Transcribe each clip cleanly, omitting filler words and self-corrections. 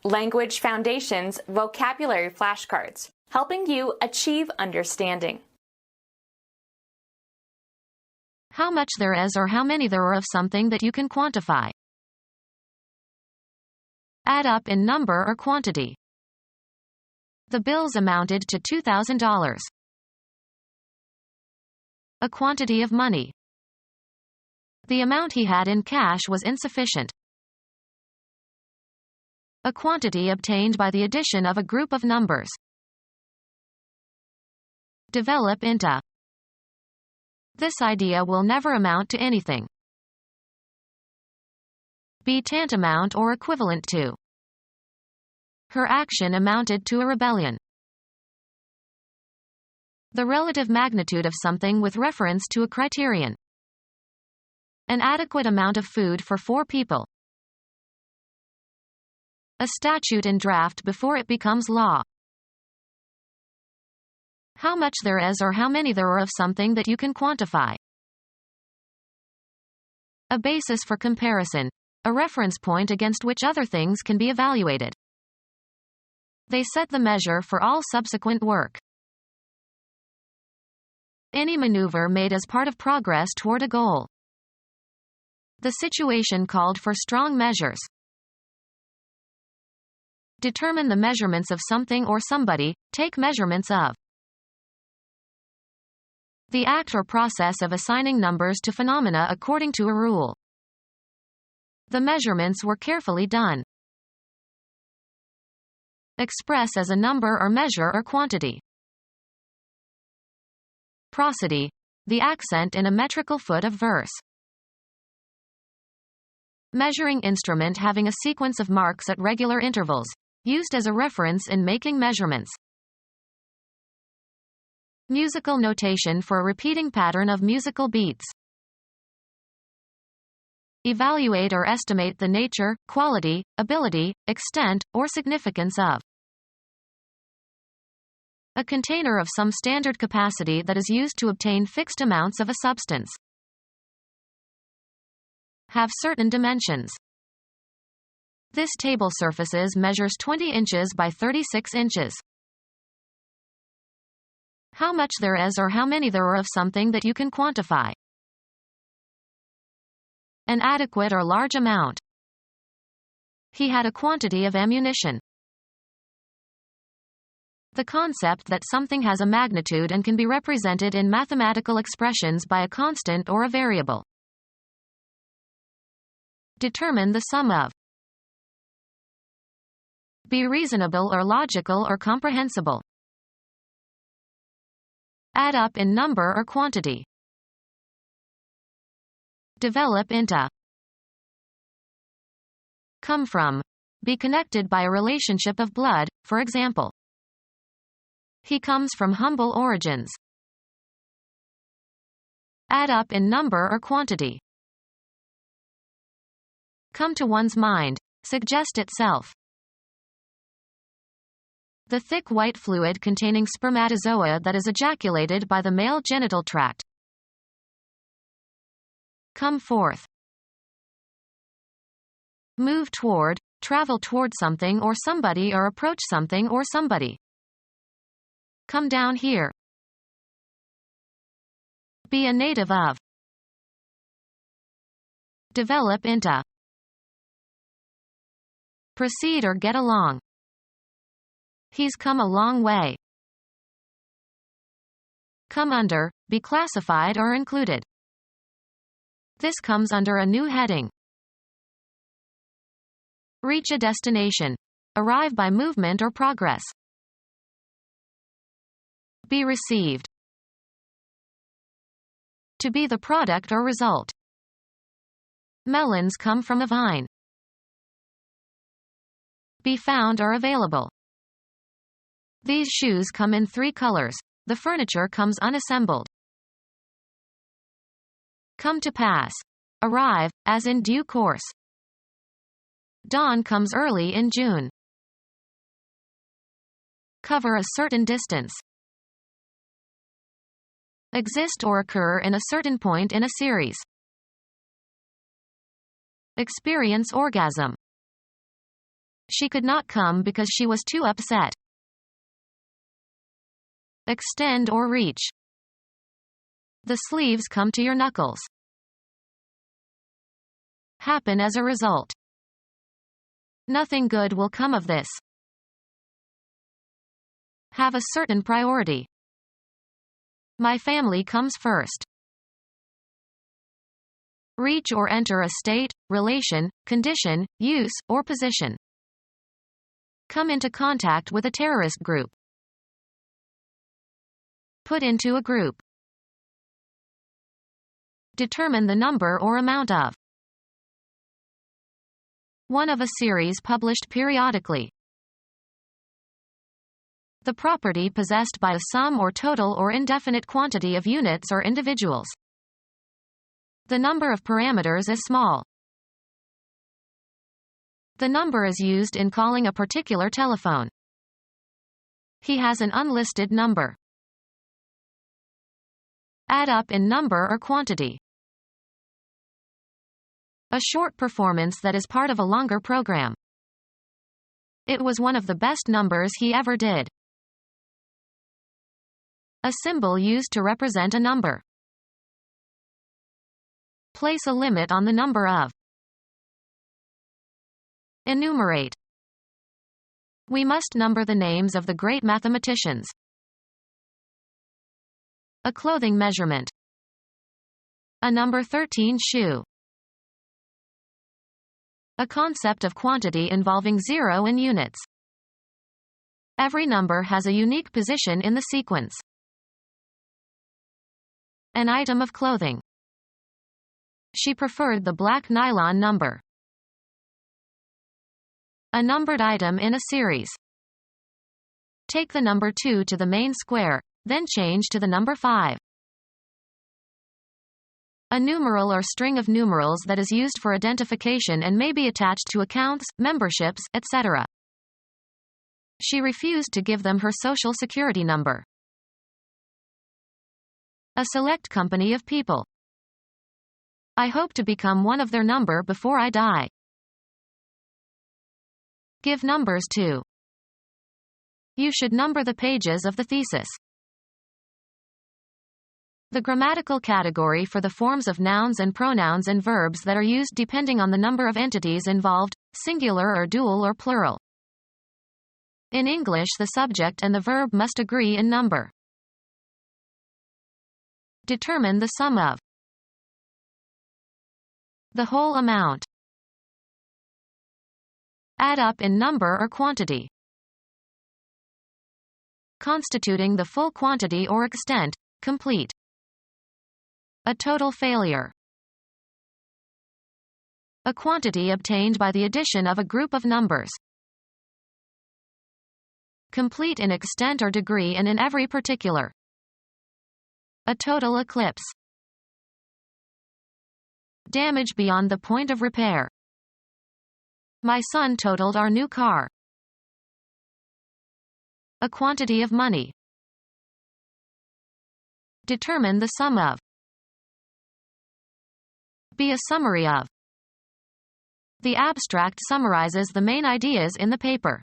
Language Foundations Vocabulary Flashcards, helping you achieve understanding. How much there is or how many there are of something that you can quantify. Add up in number or quantity. The bills amounted to $2,000. A quantity of money. The amount he had in cash was insufficient. A quantity obtained by the addition of a group of numbers. Develop into. This idea will never amount to anything. Be tantamount or equivalent to. Her action amounted to a rebellion. The relative magnitude of something with reference to a criterion. An adequate amount of food for 4 people. A statute in draft before it becomes law. How much there is or how many there are of something that you can quantify. A basis for comparison. A reference point against which other things can be evaluated. They set the measure for all subsequent work. Any maneuver made as part of progress toward a goal. The situation called for strong measures. Determine the measurements of something or somebody, take measurements of. The act or process of assigning numbers to phenomena according to a rule. The measurements were carefully done. Express as a number or measure or quantity. Prosody. The accent in a metrical foot of verse. Measuring instrument having a sequence of marks at regular intervals. Used as a reference in making measurements. Musical notation for a repeating pattern of musical beats. Evaluate or estimate the nature, quality, ability, extent, or significance of. A container of some standard capacity that is used to obtain fixed amounts of a substance. Have certain dimensions. This table surfaces measures 20 inches by 36 inches. How much there is or how many there are of something that you can quantify. An adequate or large amount. He had a quantity of ammunition. The concept that something has a magnitude and can be represented in mathematical expressions by a constant or a variable. Determine the sum of. Be reasonable or logical or comprehensible. Add up in number or quantity. Develop into. Come from. Be connected by a relationship of blood, for example. He comes from humble origins. Add up in number or quantity. Come to one's mind. Suggest itself. The thick white fluid containing spermatozoa that is ejaculated by the male genital tract. Come forth. Move toward, travel toward something or somebody or approach something or somebody. Come down here. Be a native of. Develop into. Proceed or get along. He's come a long way. Come under, be classified or included. This comes under a new heading. Reach a destination. Arrive by movement or progress. Be received. To be the product or result. Melons come from a vine. Be found or available. These shoes come in 3 colors. The furniture comes unassembled. Come to pass. Arrive, as in due course. Dawn comes early in June. Cover a certain distance. Exist or occur in a certain point in a series. Experience orgasm. She could not come because she was too upset. Extend or reach. The sleeves come to your knuckles. Happen as a result. Nothing good will come of this. Have a certain priority. My family comes first. Reach or enter a state, relation, condition, use, or position. Come into contact with a terrorist group. Put into a group. Determine the number or amount of. One of a series published periodically. The property possessed by a sum or total or indefinite quantity of units or individuals. The number of parameters is small. The number is used in calling a particular telephone. He has an unlisted number. Add up in number or quantity. A short performance that is part of a longer program. It was one of the best numbers he ever did. A symbol used to represent a number. Place a limit on the number of. Enumerate. We must number the names of the great mathematicians. A clothing measurement. A number 13 shoe. A concept of quantity involving zero and units. Every number has a unique position in the sequence. An item of clothing. She preferred the black nylon number. A numbered item in a series. Take the number 2 to the main square, then change to the number 5. A numeral or string of numerals that is used for identification and may be attached to accounts, memberships, etc. She refused to give them her social security number. A select company of people. I hope to become one of their number before I die. Give numbers to. You should number the pages of the thesis. The grammatical category for the forms of nouns and pronouns and verbs that are used depending on the number of entities involved, singular or dual or plural. In English, the subject and the verb must agree in number. Determine the sum of. The whole amount. Add up in number or quantity. Constituting the full quantity or extent, complete. A total failure. A quantity obtained by the addition of a group of numbers. Complete in extent or degree and in every particular. A total eclipse. Damage beyond the point of repair. My son totaled our new car. A quantity of money. Determine the sum of. Be a summary of. The abstract summarizes the main ideas in the paper.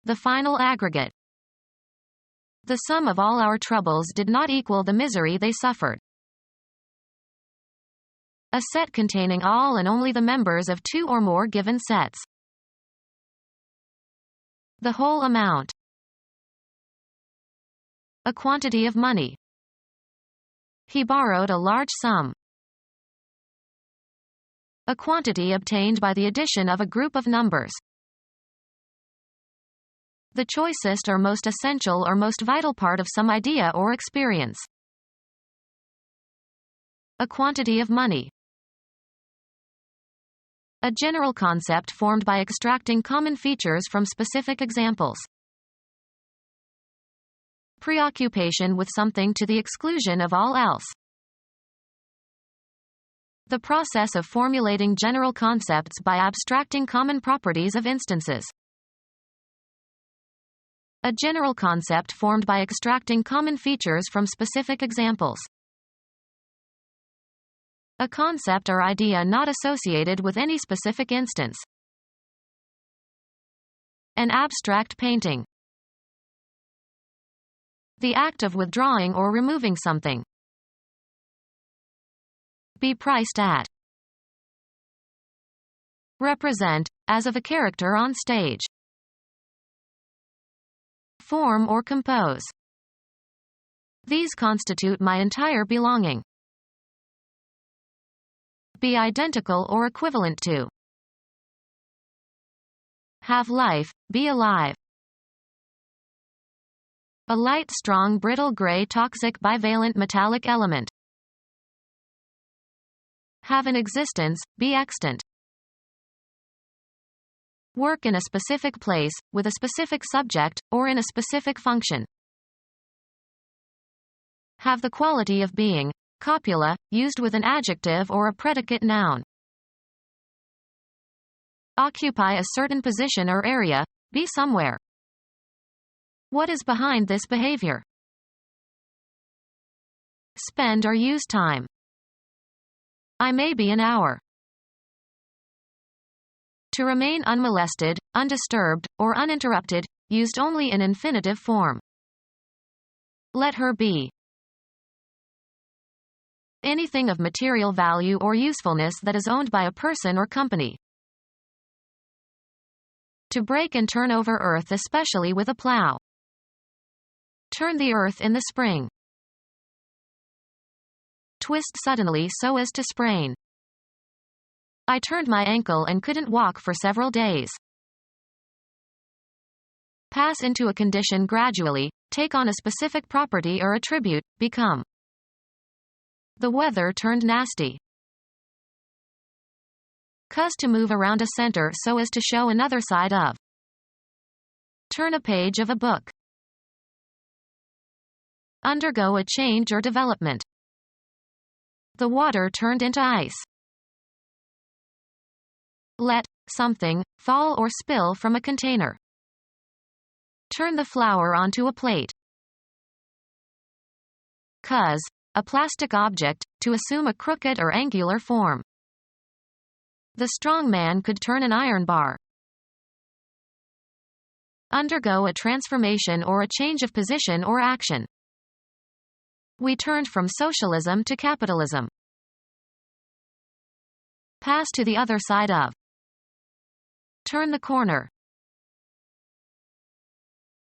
The final aggregate. The sum of all our troubles did not equal the misery they suffered. A set containing all and only the members of two or more given sets. The whole amount. A quantity of money. He borrowed a large sum. A quantity obtained by the addition of a group of numbers. The choicest or most essential or most vital part of some idea or experience. A quantity of money. A general concept formed by extracting common features from specific examples. Preoccupation with something to the exclusion of all else. The process of formulating general concepts by abstracting common properties of instances. A general concept formed by extracting common features from specific examples. A concept or idea not associated with any specific instance. An abstract painting. The act of withdrawing or removing something. Be priced at. Represent, as of a character on stage. Form or compose. These constitute my entire belonging. Be identical or equivalent to. Have life, be alive. A light, strong, brittle gray toxic bivalent metallic element. Have an existence, be extant. Work in a specific place, with a specific subject, or in a specific function. Have the quality of being. Copula, used with an adjective or a predicate noun. Occupy a certain position or area, be somewhere. What is behind this behavior? Spend or use time. I may be an hour. To remain unmolested, undisturbed, or uninterrupted, used only in infinitive form. Let her be. Anything of material value or usefulness that is owned by a person or company. To break and turn over earth, especially with a plow. Turn the earth in the spring. Twist suddenly so as to sprain. I turned my ankle and couldn't walk for several days. Pass into a condition gradually, take on a specific property or attribute, become. The weather turned nasty. Cause to move around a center so as to show another side of. Turn a page of a book. Undergo a change or development. The water turned into ice. Let something fall or spill from a container. Turn the flour onto a plate. Cause a plastic object, to assume a crooked or angular form. The strong man could turn an iron bar. Undergo a transformation or a change of position or action. We turned from socialism to capitalism. Pass to the other side of. Turn the corner.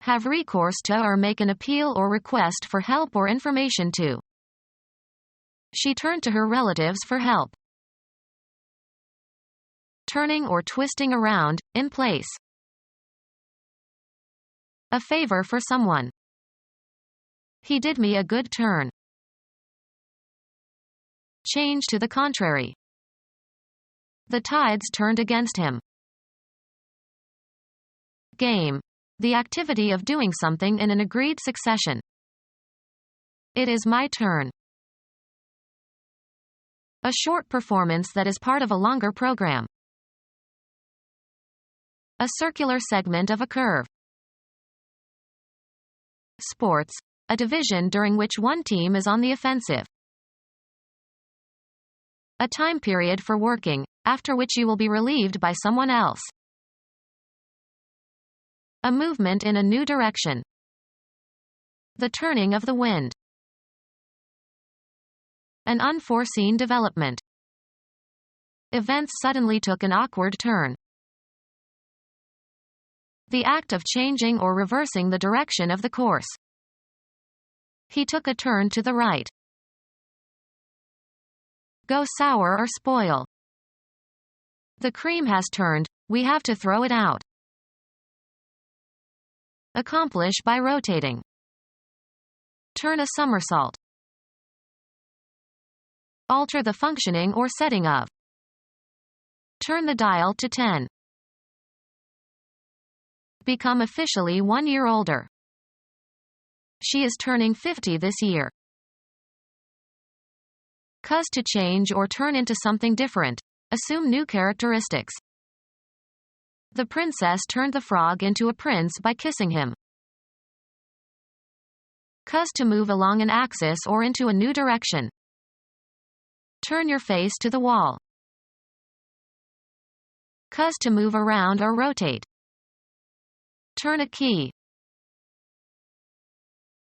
Have recourse to or make an appeal or request for help or information to. She turned to her relatives for help. Turning or twisting around, in place. A favor for someone. He did me a good turn. Change to the contrary. The tides turned against him. Game. The activity of doing something in an agreed succession. It is my turn. A short performance that is part of a longer program. A circular segment of a curve. Sports. A division during which one team is on the offensive. A time period for working, after which you will be relieved by someone else. A movement in a new direction. The turning of the wind. An unforeseen development. Events suddenly took an awkward turn. The act of changing or reversing the direction of the course. He took a turn to the right. Go sour or spoil. The cream has turned, we have to throw it out. Accomplish by rotating. Turn a somersault. Alter the functioning or setting of. Turn the dial to 10. Become officially 1 year older. She is turning 50 this year. Cause to change or turn into something different. Assume new characteristics. The princess turned the frog into a prince by kissing him. Cause to move along an axis or into a new direction. Turn your face to the wall. Cause to move around or rotate. Turn a key.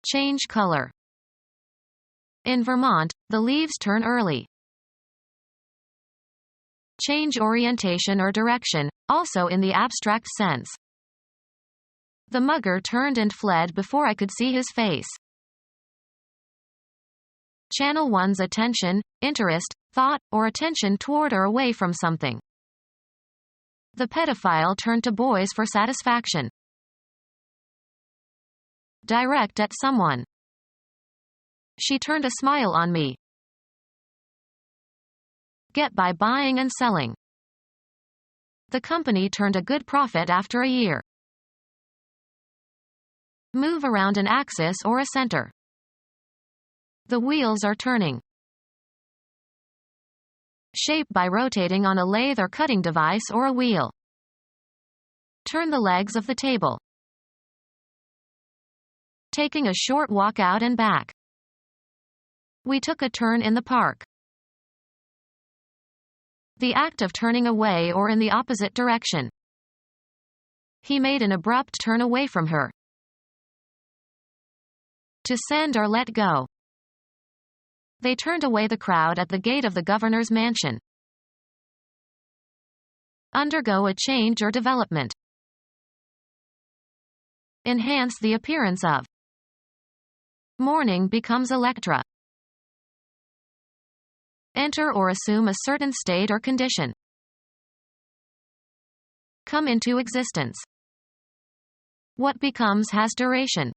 Change color. In Vermont, the leaves turn early. Change orientation or direction, also in the abstract sense. The mugger turned and fled before I could see his face. Channel one's attention, interest, thought, or attention toward or away from something. The pedophile turned to boys for satisfaction. Direct at someone. She turned a smile on me. Get by buying and selling. The company turned a good profit after a year. Move around an axis or a center. The wheels are turning. Shape by rotating on a lathe or cutting device or a wheel. Turn the legs of the table. Taking a short walk out and back. We took a turn in the park. The act of turning away or in the opposite direction. He made an abrupt turn away from her. To send or let go. They turned away the crowd at the gate of the governor's mansion. Undergo a change or development. Enhance the appearance of. Morning becomes Electra. Enter or assume a certain state or condition. Come into existence. What becomes has duration.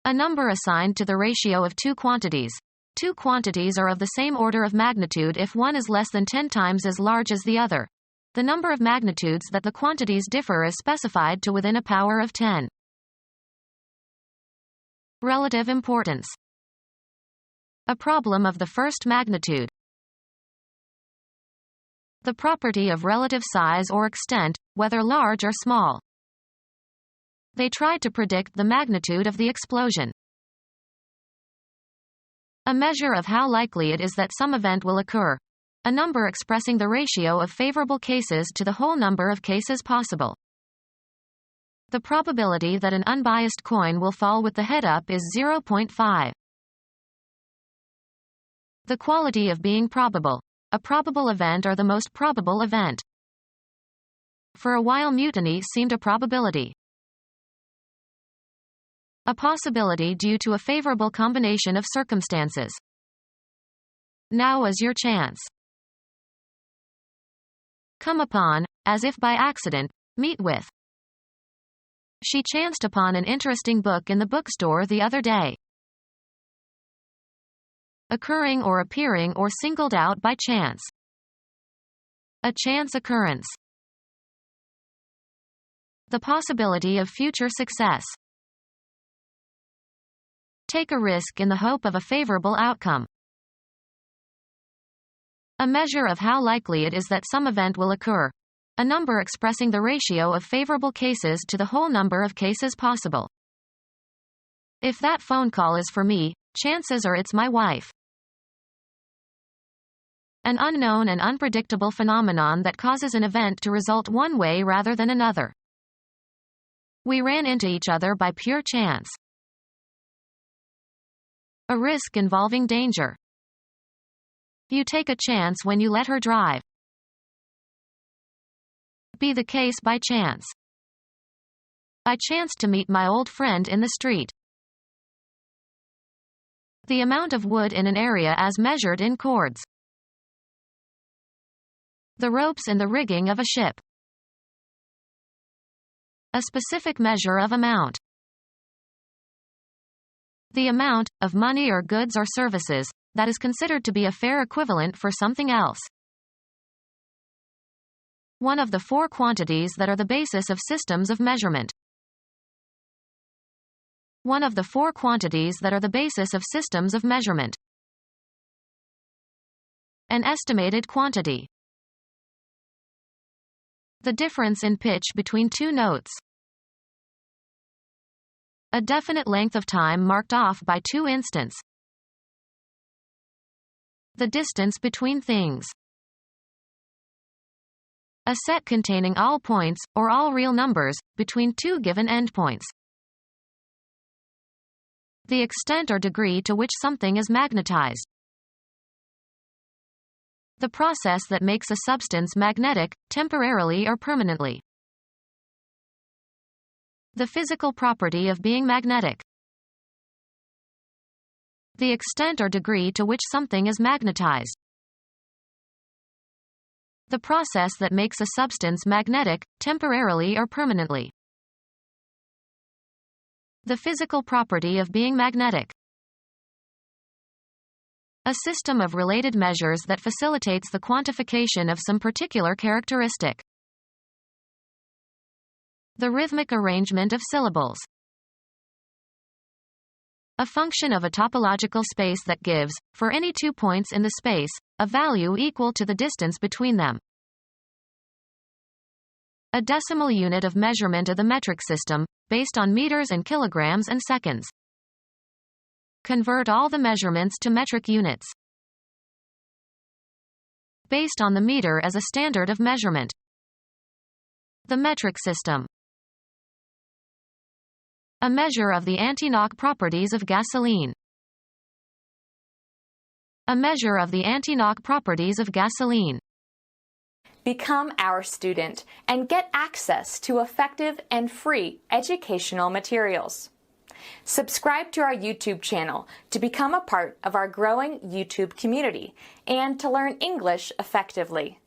A number assigned to the ratio of two quantities. Two quantities are of the same order of magnitude if one is less than 10 times as large as the other. The number of magnitudes that the quantities differ is specified to within a power of 10. Relative importance. A problem of the first magnitude. The property of relative size or extent, whether large or small. They tried to predict the magnitude of the explosion. A measure of how likely it is that some event will occur. A number expressing the ratio of favorable cases to the whole number of cases possible. The probability that an unbiased coin will fall with the head up is 0.5. The quality of being probable. A probable event or the most probable event. For a while mutiny seemed a probability. A possibility due to a favorable combination of circumstances. Now is your chance. Come upon, as if by accident, meet with. She chanced upon an interesting book in the bookstore the other day. Occurring or appearing or singled out by chance. A chance occurrence. The possibility of future success. Take a risk in the hope of a favorable outcome. A measure of how likely it is that some event will occur. A number expressing the ratio of favorable cases to the whole number of cases possible. If that phone call is for me, chances are it's my wife. An unknown and unpredictable phenomenon that causes an event to result one way rather than another. We ran into each other by pure chance. A risk involving danger. You take a chance when you let her drive. Be the case by chance. I chanced to meet my old friend in the street. The amount of wood in an area as measured in cords. The ropes in the rigging of a ship. A specific measure of amount. The amount, of money or goods or services, that is considered to be a fair equivalent for something else. One of the four quantities that are the basis of systems of measurement. One of the four quantities that are the basis of systems of measurement. An estimated quantity. The difference in pitch between two notes. A definite length of time marked off by two instants. The distance between things. A set containing all points, or all real numbers, between two given endpoints. The extent or degree to which something is magnetized. The process that makes a substance magnetic, temporarily or permanently. The physical property of being magnetic. The extent or degree to which something is magnetized. The process that makes a substance magnetic, temporarily or permanently. The physical property of being magnetic. A system of related measures that facilitates the quantification of some particular characteristic. The rhythmic arrangement of syllables. A function of a topological space that gives, for any 2 points in the space, a value equal to the distance between them. A decimal unit of measurement of the metric system, based on meters and kilograms and seconds. Convert all the measurements to metric units. Based on the meter as a standard of measurement. The metric system. A measure of the anti-knock properties of gasoline. A measure of the anti-knock properties of gasoline. Become our student and get access to effective and free educational materials. Subscribe to our YouTube channel to become a part of our growing YouTube community and to learn English effectively.